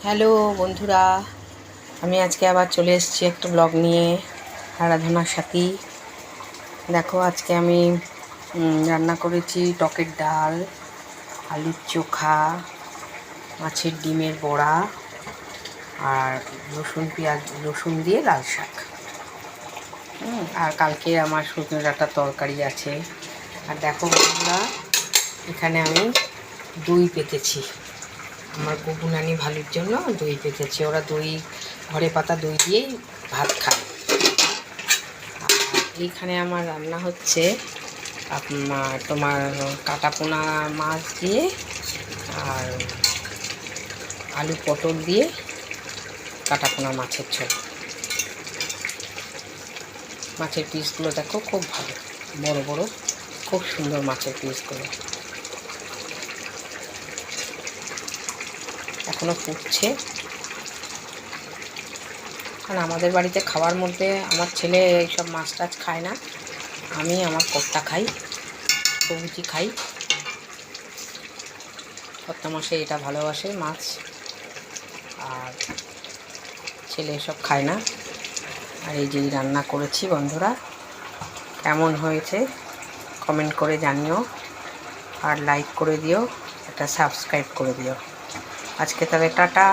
Hello বন্ধুরা, আমি আজকে আবার চলে এসেছি একটা ব্লগ নিয়ে। আরাধনার সাথী। দেখো, আজকে আমি রান্না করেছি টকের ডাল, আলুর চোখা, মাছের ডিমের বড়া আর রসুন দিয়ে লাল শাক। আর কালকে আমার সজনে ডাঁটার তরকারি আছে। আর দেখো বন্ধুরা, এখানে আমি দই পেতেছি। আমার বুবু নানি ভালোর জন্য দই পেতেছি। ওরা দই ঘরে পাতা দই দিয়েই ভাত খায়। আর এইখানে আমার রান্না হচ্ছে তোমার কাটাপোনা মাছ দিয়ে আর আলু পটল দিয়ে কাটাপোনা মাছের ঝোল। মাছের পিসগুলো দেখো, খুব ভালো, বড় বড়, খুব সুন্দর মাছের পিসগুলো। এখনো ফুটছে। কারণ আমাদের বাড়িতে খাওয়ার মধ্যে আমার ছেলে এইসব মাছ টাছ খায় না। আমি আমার কর্তা খাই, সবজি খাই। কর্তা মাসে এটা ভালোবাসে মাছ, আর ছেলে এসব খায় না। আর এই যে রান্না করেছি বন্ধুরা, কেমন হয়েছে কমেন্ট করে জানিও, আর লাইক করে দিও, একটা সাবস্ক্রাইব করে দিও। আজকে তবে টাটা।